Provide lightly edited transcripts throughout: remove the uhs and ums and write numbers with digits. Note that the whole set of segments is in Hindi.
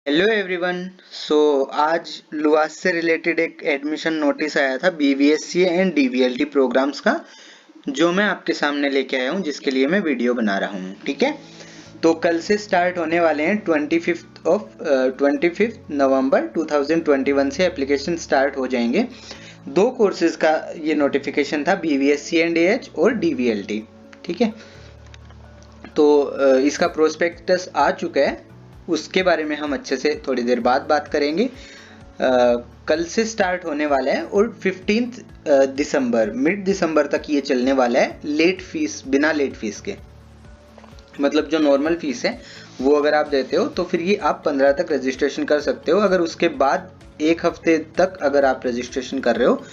Hello everyone. सो आज लुआस से रिलेटेड एक एडमिशन नोटिस आया था बीवीएससी एंड डीवीएलटी प्रोग्राम्स का, जो मैं आपके सामने लेके आया हूँ, जिसके लिए मैं वीडियो बना रहा हूँ। ठीक है, तो कल से स्टार्ट होने वाले हैं 25 नवंबर 2021 से एप्लीकेशन स्टार्ट हो जाएंगे। दो कोर्सेज का ये नोटिफिकेशन था, बीवीएससी एंड एएच और डीवीएलटी। ठीक है, तो इसका प्रोस्पेक्टस आ चुका है, उसके बारे में हम अच्छे से थोड़ी देर बाद बात करेंगे। कल से स्टार्ट होने वाला है और 15 दिसंबर मिड दिसंबर तक ये चलने वाला है, लेट फीस, बिना लेट फीस के। मतलब जो नॉर्मल फीस है वो अगर आप देते हो तो फिर ये आप 15 तक रजिस्ट्रेशन कर सकते हो। अगर उसके बाद एक हफ्ते तक अगर आप रजिस्ट्रेशन कर रहे हो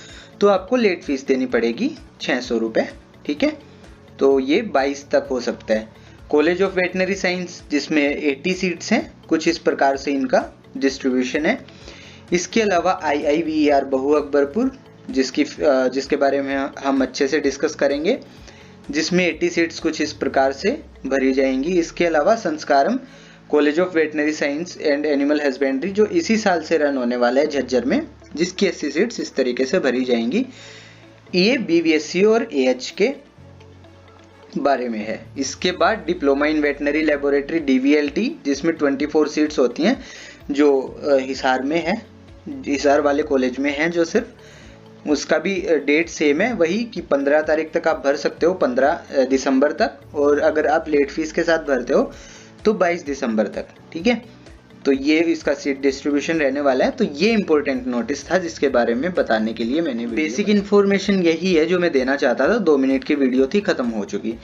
तो आपको लेट फीस देनी पड़ेगी 600 रुपये। ठीक है, तो ये 22 तक हो सकता है। कॉलेज ऑफ वेटनरी साइंस, जिसमें 80 सीट्स हैं, कुछ इस प्रकार से इनका डिस्ट्रीब्यूशन है। इसके अलावा IIVER बहु अकबरपुर, जिसके बारे में हम अच्छे से डिस्कस करेंगे, जिसमें 80 सीट्स कुछ इस प्रकार से भरी जाएंगी। इसके अलावा Sanskaram college of veterinary science and animal husbandry, जो इसी साल से रन होने वाला है झज्जर में, जिसकी 80 सीट्स इस तरीके से भरी जाएंगी। ये BVSC और AH के बारे में है। इसके बाद diploma in veterinary laboratory DVLT, जिसमें 24 सीट्स होती हैं, जो हिसार में है, हिसार वाले कॉलेज में है, जो सिर्फ उसका भी डेट सेम है, वही कि 15 तारीख तक आप भर सकते हो, 15 दिसंबर तक, और अगर आप लेट फीस के साथ भरते हो तो 22 दिसंबर तक। ठीक है, तो ये इसका सीट डिस्ट्रीब्यूशन रहने वाला है। तो ये इंपॉर्टेंट नोटिस था, जिसके बारे में बताने के लिए मैंने बेसिक इन्फॉर्मेशन यही है जो मैं देना चाहता था। 2 मिनट की वीडियो थी, खत्म हो चुकी।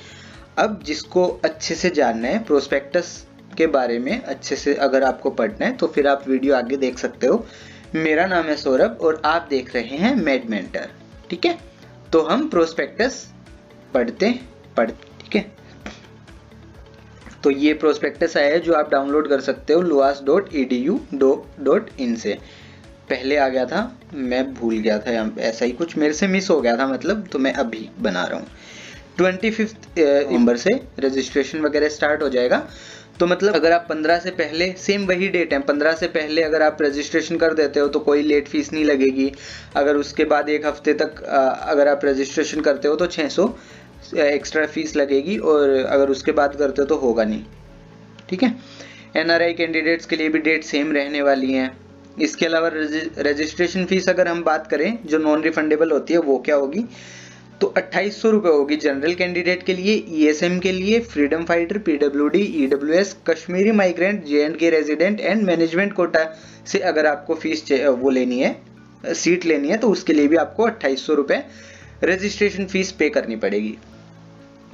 अब जिसको अच्छे से जानना है प्रोस्पेक्टस के बारे में, अच्छे से अगर आपको पढ़ना है तो फिर आप वीडियो आगे देख सकते हो। मेरा नाम है सौरभ और आप देख रहे हैं मेड मेंटर। ठीक है, तो हम प्रोस्पेक्टस पढ़ते। ठीक है, तो ये प्रोस्पेक्टस आया है जो आप डाउनलोड कर सकते हो luas.edu.in से। पहले आ गया था, मैं भूल गया था, यहाँ ऐसा ही कुछ मेरे से मिस हो गया था, मतलब, तो मैं अभी बना रहा हूँ। 25 नवंबर से रजिस्ट्रेशन वगैरह स्टार्ट हो जाएगा। तो मतलब अगर आप 15 से पहले, सेम वही डेट है, 15 से पहले अगर आप रजिस्ट्रेशन कर देते हो तो कोई लेट फीस नहीं लगेगी। अगर उसके बाद एक हफ्ते तक अगर आप रजिस्ट्रेशन करते हो तो 600 एक्स्ट्रा फीस लगेगी, और अगर उसके बाद करते हो तो होगा नहीं। ठीक है, NRI कैंडिडेट्स के लिए भी डेट सेम रहने वाली है। इसके अलावा रजिस्ट्रेशन फीस अगर हम बात करें जो नॉन रिफंडेबल होती है, वो क्या होगी, तो 2800 रुपये होगी जनरल कैंडिडेट के लिए, ESM के लिए, freedom fighter, PWD, EWS, Kashmiri migrant, J&K resident and management quota से अगर आपको फीस वो लेनी है, सीट लेनी है, तो उसके लिए भी आपको 2800 रुपये रजिस्ट्रेशन फीस पे करनी पड़ेगी।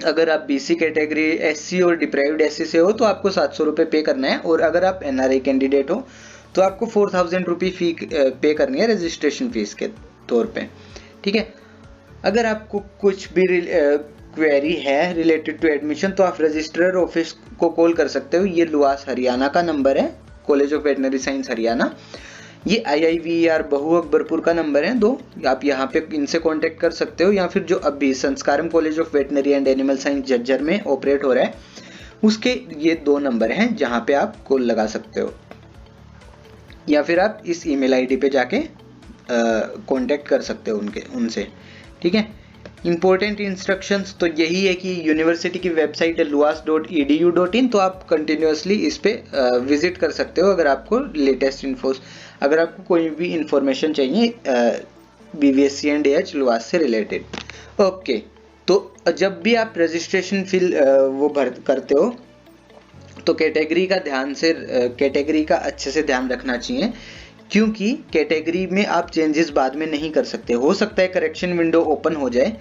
अगर आप BC कैटेगरी, SC और डिप्राइव्ड SC से हो तो आपको 700 रुपये पे करना है, और अगर आप NRI कैंडिडेट हो तो आपको 4000 रुपये फी पे करनी है रजिस्ट्रेशन फीस के तौर पे। ठीक है, अगर आपको कुछ भी क्वेरी है रिलेटेड टू एडमिशन तो आप रजिस्ट्रार ऑफिस को कॉल कर सकते हो। ये लुआस हरियाणा का नंबर है, college of veterinary science Haryana. ये IIVER बहु अकबरपुर का नंबर है 2, आप यहाँ पे इनसे कांटेक्ट कर सकते हो, या फिर जो अभी Sanskaram college of veterinary and animal science Jhajjar में ऑपरेट हो रहा है, उसके ये 2 नंबर हैं जहाँ पे आप कॉल लगा सकते हो, या फिर आप इस email ID पे जाके कांटेक्ट कर सकते हो उनसे। ठीक है, इंपॉर्टेंट इंस्ट्रक्शंस तो यही है कि यूनिवर्सिटी की वेबसाइट है luas.edu.in, तो आप कंटिन्यूसली इस पे विजिट कर सकते हो अगर आपको लेटेस्ट अगर आपको कोई भी इंफॉर्मेशन चाहिए BVSC एंड AH लुआस से रिलेटेड। ओके, तो जब भी आप रजिस्ट्रेशन करते हो तो कैटेगरी का अच्छे से ध्यान रखना चाहिए, क्योंकि कैटेगरी में आप चेंजेस बाद में नहीं कर सकते। हो सकता है करेक्शन विंडो ओपन हो जाए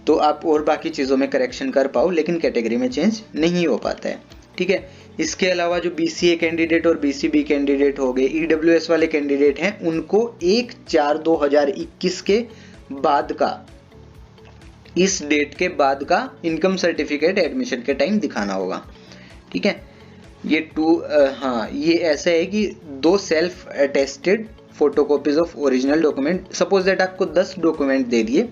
तो आप और बाकी चीज़ों में करेक्शन कर पाओ, लेकिन कैटेगरी में चेंज नहीं हो पाता है। ठीक है, इसके अलावा जो BCA कैंडिडेट और BCB कैंडिडेट हो गए, EWS वाले कैंडिडेट हैं, उनको 1/4/2021 के बाद का, इस डेट के बाद का इनकम सर्टिफिकेट एडमिशन के टाइम दिखाना होगा। ठीक है, ये ऐसा है कि 2 self attested photocopies of original document. Suppose that आपको 10 डॉक्यूमेंट दे दिए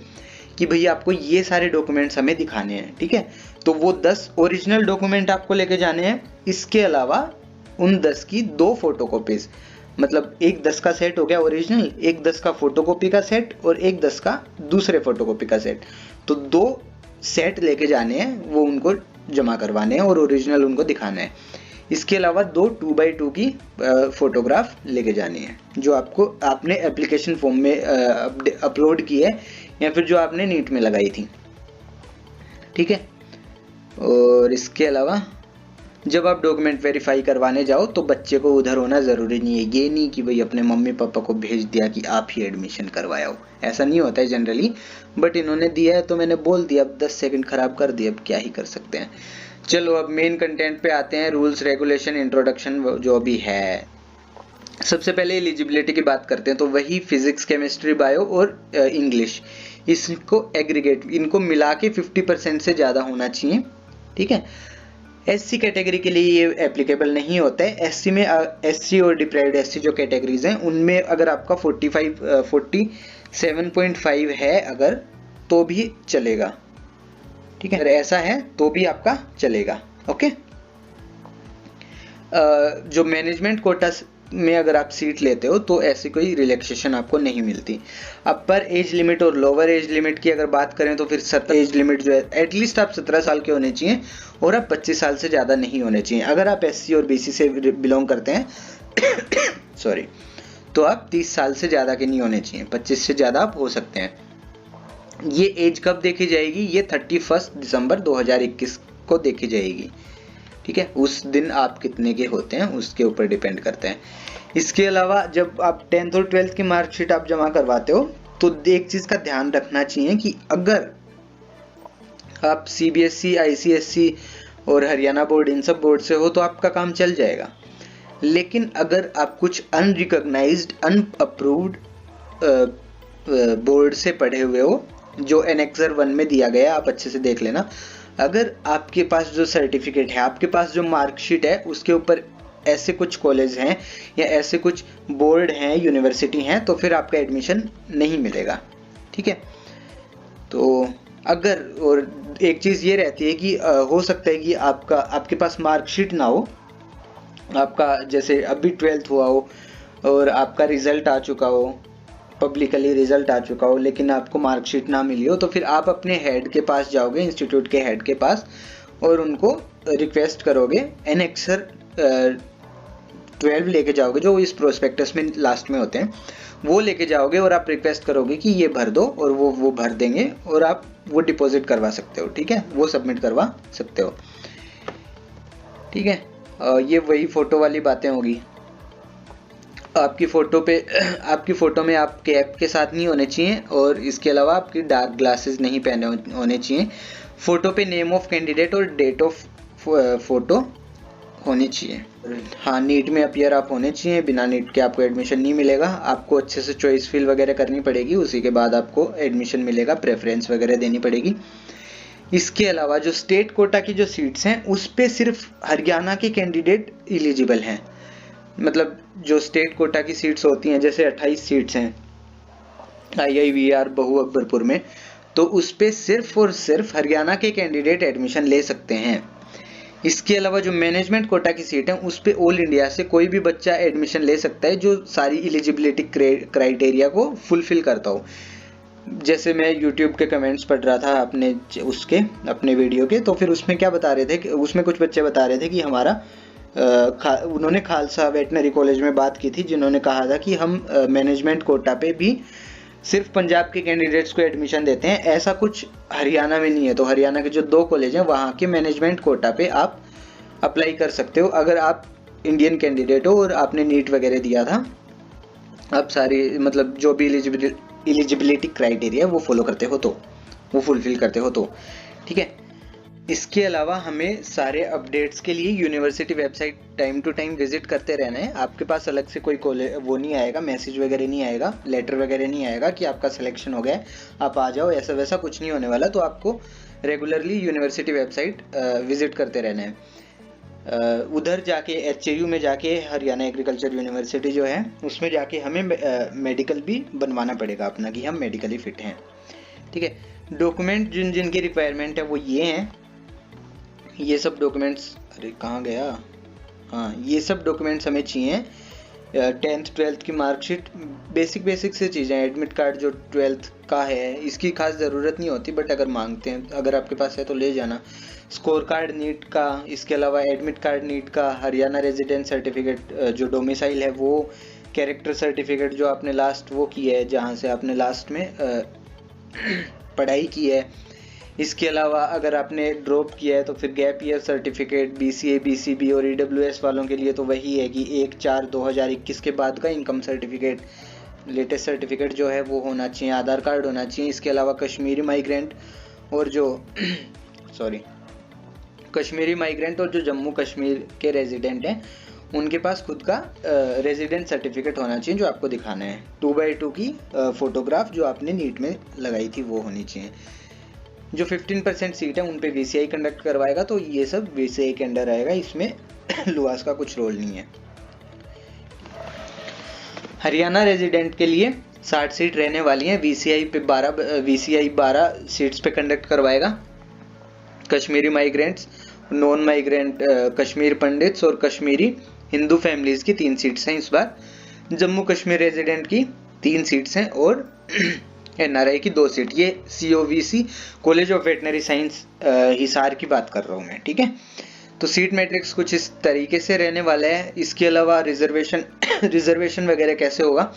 कि भैया आपको ये सारे डॉक्यूमेंट्स हमें दिखाने हैं। ठीक है, तो वो 10 ओरिजिनल डॉक्यूमेंट आपको लेके जाने हैं। इसके अलावा उन 10 की 2 फोटोकॉपीज, मतलब एक 10 का सेट हो गया ओरिजिनल, एक 10 का फोटोकॉपी का सेट और एक 10 का दूसरे फोटोकॉपी का सेट। तो 2 सेट लेके जाने हैं, वो उनको जमा करवाने हैं और ओरिजिनल उनको दिखाना है। इसके अलावा 2 2x2 की फोटोग्राफ लेके जानी है, जो आपने एप्लीकेशन फॉर्म में अपलोड की है या फिर जो आपने नीट में लगाई थी। ठीक है। और इसके अलावा जब आप डॉक्यूमेंट वेरीफाई करवाने जाओ तो बच्चे को उधर होना ज़रूरी नहीं है। ये नहीं कि भाई अपने मम्मी पापा को भेज दिया कि आप ही एडमिशन करवाया हो, ऐसा नहीं होता है जनरली, बट इन्होंने दिया है तो मैंने बोल दिया। अब 10 सेकंड खराब कर दिए, अब क्या ही कर सकते हैं। चलो अब मेन कंटेंट पे आते हैं, रूल्स रेगुलेशन इंट्रोडक्शन जो भी है। सबसे पहले एलिजिबिलिटी की बात करते हैं, तो वही फिजिक्स केमिस्ट्री बायो और इंग्लिश, इसको एग्रीगेट, इनको मिला के 50% से ज़्यादा होना चाहिए। ठीक है। एससी कैटेगरी के लिए ये एप्लीकेबल नहीं होता है। एससी में एससी और डिप्राइव्ड एससी जो कैटेगरीज हैं उनमें अगर आपका 47.5 है अगर, तो भी चलेगा। ठीक है, अगर ऐसा है तो भी आपका चलेगा। ओके। जो मैनेजमेंट कोटा में अगर आप सीट लेते हो तो ऐसी कोई रिलैक्सेशन आपको नहीं मिलती। अपर एज लिमिट और लोअर एज लिमिट की अगर बात करें तो फिर 17 एज लिमिट जो है, एटलीस्ट आप 17 साल के होने चाहिए और आप 25 साल से ज़्यादा नहीं होने चाहिए। अगर आप एससी और बीसी से बिलोंग करते हैं सॉरी, तो आप 30 साल से ज़्यादा के नहीं होने चाहिए, 25 से ज़्यादा आप हो सकते हैं। ये एज कब देखी जाएगी? ये 31 दिसंबर 2021 को देखी जाएगी। ठीक है, उस दिन आप कितने के होते हैं उसके ऊपर डिपेंड करते हैं। इसके अलावा जब आप 10th और 12th की मार्कशीट आप जमा करवाते हो तो एक चीज़ का ध्यान रखना चाहिए कि अगर आप सीबीएसई, आईसीएसई और हरियाणा बोर्ड, इन सब बोर्ड से हो तो आपका काम चल जाएगा। लेकिन अगर आप कुछ अनरिकॉग्नाइज्ड, अनअप्रूव्ड बोर्ड से पढ़े हुए हो, जो एनेक्सर 1 में दिया गया, आप अच्छे से देख लेना। अगर आपके पास जो सर्टिफिकेट है, आपके पास जो मार्कशीट है, उसके ऊपर ऐसे कुछ कॉलेज हैं या ऐसे कुछ बोर्ड हैं, यूनिवर्सिटी हैं, तो फिर आपका एडमिशन नहीं मिलेगा। ठीक है। तो अगर, और एक चीज़ ये रहती है कि हो सकता है कि आपके पास मार्कशीट ना हो, आपका जैसे अभी 12th हुआ हो और आपका रिजल्ट आ चुका हो, पब्लिकली रिजल्ट आ चुका हो, लेकिन आपको मार्कशीट ना मिली हो, तो फिर आप अपने हेड के पास जाओगे, इंस्टीट्यूट के हेड के पास, और उनको रिक्वेस्ट करोगे, एनेक्सर 12 लेके जाओगे, जो इस प्रोस्पेक्टस में लास्ट में होते हैं, वो लेके जाओगे और आप रिक्वेस्ट करोगे कि ये भर दो, और वो भर देंगे और आप वो डिपॉजिट करवा सकते हो। ठीक है, वो सबमिट करवा सकते हो। ठीक है। ये वही फोटो वाली बातें होगी। आपकी फ़ोटो में आप कैप के साथ नहीं होने चाहिए, और इसके अलावा आपकी डार्क ग्लासेस नहीं पहने होने चाहिए। फ़ोटो पे नेम ऑफ कैंडिडेट और डेट ऑफ फोटो होनी चाहिए। हाँ, नीट में अपीयर आप होने चाहिए, बिना नीट के आपको एडमिशन नहीं मिलेगा। आपको अच्छे से चॉइस फिल वगैरह करनी पड़ेगी, उसी के बाद आपको एडमिशन मिलेगा, प्रेफरेंस वगैरह देनी पड़ेगी। इसके अलावा जो स्टेट कोटा की जो सीट्स हैं उस पे सिर्फ हरियाणा के कैंडिडेट एलिजिबल हैं। मतलब जो स्टेट कोटा की सीट्स होती हैं, जैसे 28 सीट्स हैं IIVR बहु अकबरपुर में, तो उस पे सिर्फ और सिर्फ हरियाणा के कैंडिडेट एडमिशन ले सकते हैं। इसके अलावा जो मैनेजमेंट कोटा की सीट है उस पे ऑल इंडिया से कोई भी बच्चा एडमिशन ले सकता है जो सारी एलिजिबिलिटी क्राइटेरिया को फुलफिल करता हो। जैसे मैं YouTube के कमेंट्स पढ़ रहा था अपने वीडियो के, तो फिर उसमें क्या बता रहे थे कि उसमें कुछ बच्चे बता रहे थे कि हमारा उन्होंने खालसा वेटनरी कॉलेज में बात की थी, जिन्होंने कहा था कि हम मैनेजमेंट कोटा पे भी सिर्फ पंजाब के कैंडिडेट्स को एडमिशन देते हैं। ऐसा कुछ हरियाणा में नहीं है। तो हरियाणा के जो 2 कॉलेज हैं वहाँ के मैनेजमेंट कोटा पे आप अप्लाई कर सकते हो अगर आप इंडियन कैंडिडेट हो और आपने नीट वगैरह दिया था। आप सारी मतलब जो भी एलिजिबिलिटी क्राइटेरिया वो फॉलो करते हो, तो वो फुलफिल करते हो तो ठीक है। इसके अलावा हमें सारे अपडेट्स के लिए university website time to time visit करते रहना है। आपके पास अलग से कोई वो नहीं आएगा, मैसेज वगैरह नहीं आएगा, लेटर वगैरह नहीं आएगा कि आपका सिलेक्शन हो गया है आप आ जाओ, ऐसा वैसा कुछ नहीं होने वाला। तो आपको रेगुलरली यूनिवर्सिटी वेबसाइट विजिट करते रहना है। उधर जाके HAU में जाके, हरियाणा एग्रीकल्चर यूनिवर्सिटी जो है उसमें जाके हमें मेडिकल भी बनवाना पड़ेगा अपना, कि हम मेडिकली फिट हैं। ठीक है। डॉक्यूमेंट जिनकी रिक्वायरमेंट है वो ये हैं, ये सब डॉक्यूमेंट्स, अरे कहाँ गया, हाँ ये सब डॉक्यूमेंट्स हमें चाहिए। 10th 12th की मार्कशीट, बेसिक से चीज़ें। एडमिट कार्ड जो 12th का है इसकी खास ज़रूरत नहीं होती, बट अगर मांगते हैं, अगर आपके पास है तो ले जाना। स्कोर कार्ड नीट का, इसके अलावा एडमिट कार्ड नीट का, हरियाणा रेजिडेंट सर्टिफिकेट जो डोमिसाइल है वो, कैरेक्टर सर्टिफिकेट जो आपने लास्ट वो की है जहाँ से आपने लास्ट में पढ़ाई की है। इसके अलावा अगर आपने ड्रॉप किया है तो फिर gap year certificate, BCA BCB और EWS वालों के लिए तो वही है कि 1/4/2021 के बाद का इनकम सर्टिफिकेट, लेटेस्ट सर्टिफिकेट जो है वो होना चाहिए। आधार कार्ड होना चाहिए। इसके अलावा कश्मीरी माइग्रेंट और जो कश्मीरी माइग्रेंट और जो जम्मू कश्मीर के रेजिडेंट हैं उनके पास खुद का रेजिडेंट सर्टिफिकेट होना चाहिए जो आपको दिखाना है। 2x2 की फोटोग्राफ जो आपने नीट में लगाई थी वो होनी चाहिए। जो 15% सीट है उन पे VCI कंडक्ट करवाएगा, तो ये सब VCI के अंडर आएगा, इसमें लुआस का कुछ रोल नहीं है। हरियाणा रेजिडेंट के लिए 60 सीट रहने वाली हैं। VCI 12 सीट्स पे कंडक्ट करवाएगा। Kashmiri migrants, non migrant Kashmir pandits और कश्मीरी हिंदू फैमिलीज की 3 सीट्स हैं इस बार। जम्मू कश्मीर रेजिडेंट की 3 सीट्स हैं और NRI की 2 सीट। ये COVC college of veterinary science Hisar की बात कर रहा हूँ मैं, ठीक है। तो सीट मैट्रिक्स कुछ इस तरीके से रहने वाला है। इसके अलावा रिजर्वेशन वगैरह कैसे होगा,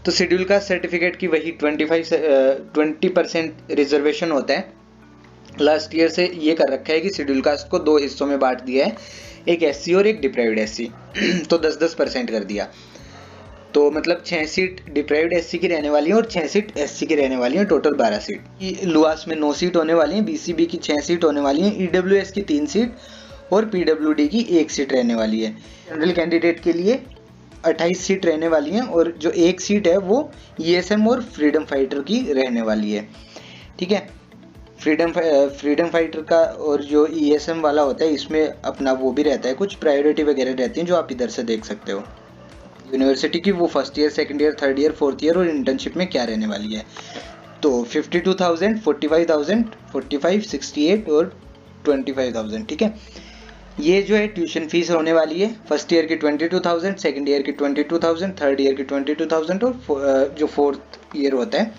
तो शेड्यूल कास्ट सर्टिफिकेट की वही 20% रिजर्वेशन होता है। लास्ट ईयर से ये कर रखा है कि शेड्यूल कास्ट को 2 हिस्सों में बांट दिया है, एक SC और एक डिप्राइव्ड SC। तो 10% कर दिया। तो मतलब 6 सीट डिप्राइव्ड SC की रहने वाली है और 6 सीट SC की रहने वाली है, टोटल 12 सीट। लुआस में 9 सीट होने वाली हैं, BCB की 6 सीट होने वाली हैं, EWS की 3 सीट और PWD की 1 सीट रहने वाली है। जनरल कैंडिडेट के लिए 28 सीट रहने वाली हैं और जो 1 सीट है वो ESM और फ्रीडम फाइटर की रहने वाली है, ठीक है। फ्रीडम फाइटर का और जो ESM वाला होता है इसमें अपना वो भी रहता है, कुछ प्रायोरिटी वगैरह रहती हैं जो आप इधर से देख सकते हो। यूनिवर्सिटी की वो first year, second year, third year, fourth year और इंटर्नशिप में क्या रहने वाली है। तो 52,000, 45,000, 45, 68 और 25,000, ठीक है। ये जो है ट्यूशन फीस होने वाली है। फर्स्ट ईयर की 22,000, सेकंड ईयर की 22,000, थर्ड ईयर की 22,000 और जो फोर्थ ईयर होता है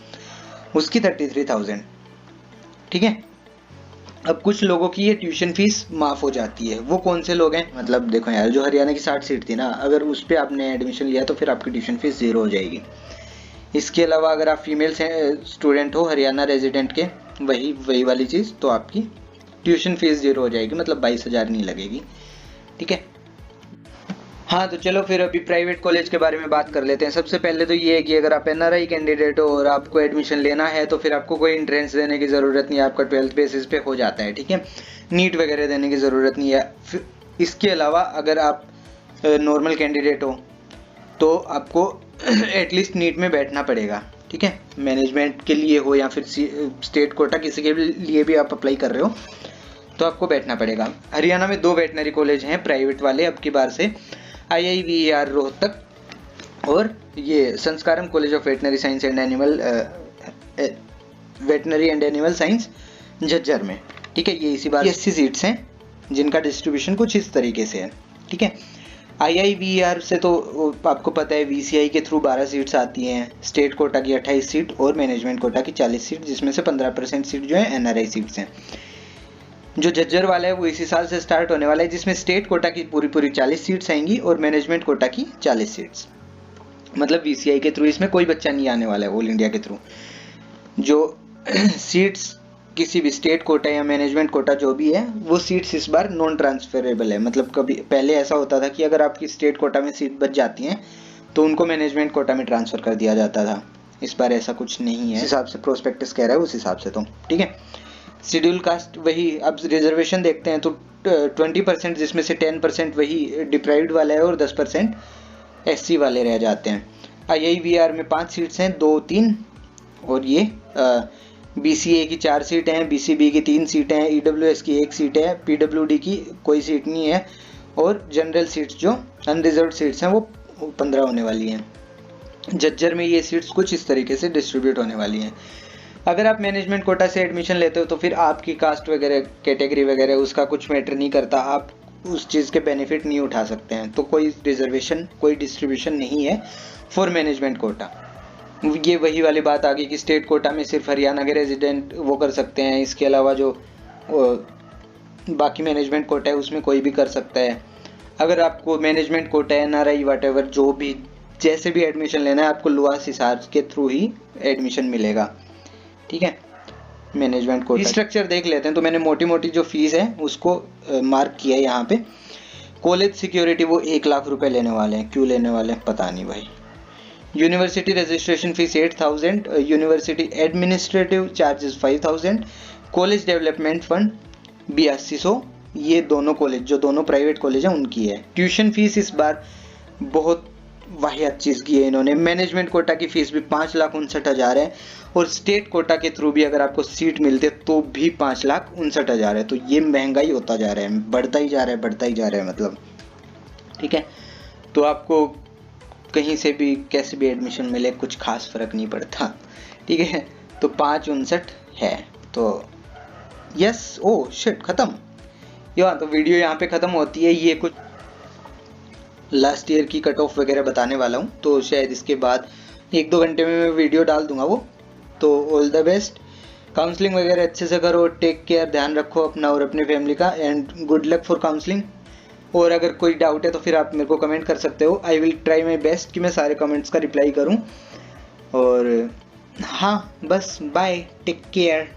उसकी 33,000, ठीक है। अब कुछ लोगों की ये ट्यूशन फीस माफ हो जाती है। वो कौन से लोग हैं, मतलब देखो यार, जो हरियाणा की 60 सीट थी ना, अगर उस पर आपने एडमिशन लिया तो फिर आपकी ट्यूशन फीस 0 हो जाएगी। इसके अलावा अगर आप फीमेल स्टूडेंट हो हरियाणा रेजिडेंट के, वही वाली चीज़, तो आपकी ट्यूशन फीस 0 हो जाएगी, मतलब 22,000 नहीं लगेगी, ठीक है। हाँ तो चलो फिर अभी प्राइवेट कॉलेज के बारे में बात कर लेते हैं। सबसे पहले तो ये है कि अगर आप NRI कैंडिडेट हो और आपको एडमिशन लेना है तो फिर आपको कोई एंट्रेंस देने की ज़रूरत नहीं है, आपका 12th बेसिस पे हो जाता है, ठीक है। नीट वगैरह देने की ज़रूरत नहीं है। इसके अलावा अगर आप नॉर्मल कैंडिडेट हो तो आपको एटलीस्ट नीट में बैठना पड़ेगा, ठीक है। मैनेजमेंट के लिए हो या फिर स्टेट कोटा, किसी के लिए भी आप अप्लाई कर रहे हो तो आपको बैठना पड़ेगा। हरियाणा में 2 वेटनरी कॉलेज हैं प्राइवेट वाले अब की बार से, IIVER रोहतक और ये Sanskaram college of veterinary science and animal science Jhajjar में, ठीक है। ये इसी बार 80 सीट्स हैं जिनका डिस्ट्रीब्यूशन कुछ इस तरीके से है, ठीक है। IIVER से तो आपको पता है VCI के थ्रू 12 सीट्स आती हैं, स्टेट कोटा की 28 सीट और मैनेजमेंट कोटा की 40 सीट, जिसमें से 15% सीट जो है NRI सीट्स हैं। जो झज्जर वाला है वो इसी साल से स्टार्ट होने वाला है, जिसमें स्टेट कोटा की पूरी 40 सीट्स आएंगी और मैनेजमेंट कोटा की 40 सीट्स। मतलब VCI के थ्रू इसमें कोई बच्चा नहीं आने वाला है, ऑल इंडिया के थ्रू। जो सीट्स किसी भी स्टेट कोटा या मैनेजमेंट कोटा जो भी है, वो सीट्स इस बार नॉन ट्रांसफरेबल है। मतलब कभी पहले ऐसा होता था कि अगर आपकी स्टेट कोटा में सीट बच जाती हैं तो उनको मैनेजमेंट कोटा में ट्रांसफ़र कर दिया जाता था। इस बार ऐसा कुछ नहीं है, इस हिसाब से प्रोस्पेक्टस कह रहा है उस हिसाब से, तो ठीक है। शेड्यूल कास्ट वही, अब रिजर्वेशन देखते हैं तो 20%, जिसमें से 10% वही डिप्राइव्ड वाला है और 10% SC वाले रह जाते हैं। IIVR में 5 सीट्स हैं, 2, 3 और ये BCA की 4 सीटें हैं, BCB की 3 सीटें हैं, EWS की 1 सीट है, PWD की कोई सीट नहीं है और जनरल सीट्स जो अनरिजर्व्ड सीट्स हैं वो 15 होने वाली हैं। झज्जर में ये सीट्स कुछ इस तरीके से डिस्ट्रीब्यूट होने वाली हैं। अगर आप मैनेजमेंट कोटा से एडमिशन लेते हो तो फिर आपकी कास्ट वगैरह, कैटेगरी वगैरह उसका कुछ मैटर नहीं करता, आप उस चीज़ के बेनिफिट नहीं उठा सकते हैं। तो कोई रिजर्वेशन, कोई डिस्ट्रीब्यूशन नहीं है फॉर मैनेजमेंट कोटा। ये वही वाली बात आ गई कि स्टेट कोटा में सिर्फ हरियाणा के रेजिडेंट वो कर सकते हैं, इसके अलावा जो बाकी मैनेजमेंट कोटा है उसमें कोई भी कर सकता है। अगर आपको मैनेजमेंट कोटा है, NRI वॉटेवर, जो भी जैसे भी एडमिशन लेना है, आपको लुआस हिसार के थ्रू ही एडमिशन मिलेगा। ठीक है, मैनेजमेंट कोटा स्ट्रक्चर देख लेते हैं। तो मैंने मोटी मोटी जो फीस है उसको मार्क किया है यहाँ पे। कॉलेज सिक्योरिटी वो 1 लाख रुपए लेने वाले हैं, क्यों लेने वाले हैं पता नहीं भाई। University registration fees 8,000, university administrative charges 5,000, college development fund 8200। ये दोनों कॉलेज, जो दोनों प्राइवेट कॉलेज हैं उनकी है। ट्यूशन फीस इस बार बहुत वाहियात चीज़ की है इन्होंने। मैनेजमेंट कोटा की फीस भी 5,59,000 है, और स्टेट कोटा के थ्रू भी अगर आपको सीट मिलती है तो भी 5,59,000 है। तो ये महंगाई होता जा रहा है, बढ़ता ही जा रहा है, बढ़ता ही जा रहा है मतलब। ठीक है, तो आपको कहीं से भी कैसे भी एडमिशन मिले कुछ खास फर्क नहीं पड़ता। ठीक है, तो 5,59 है। तो यस, ओ शिट, खत्म। तो वीडियो यहाँ पे ख़त्म होती है। ये कुछ लास्ट ईयर की कट ऑफ वगैरह बताने वाला हूँ, तो शायद इसके बाद 1-2 घंटे में मैं वीडियो डाल दूंगा वो। तो ऑल द बेस्ट, काउंसलिंग वगैरह अच्छे से करो, टेक केयर, ध्यान रखो अपना और अपने फैमिली का, and good luck for counselling. और अगर कोई डाउट है तो फिर आप मेरे को कमेंट कर सकते हो। I will try my best कि मैं सारे कमेंट्स का रिप्लाई करूँ। और हाँ, बस बाय, टेक केयर।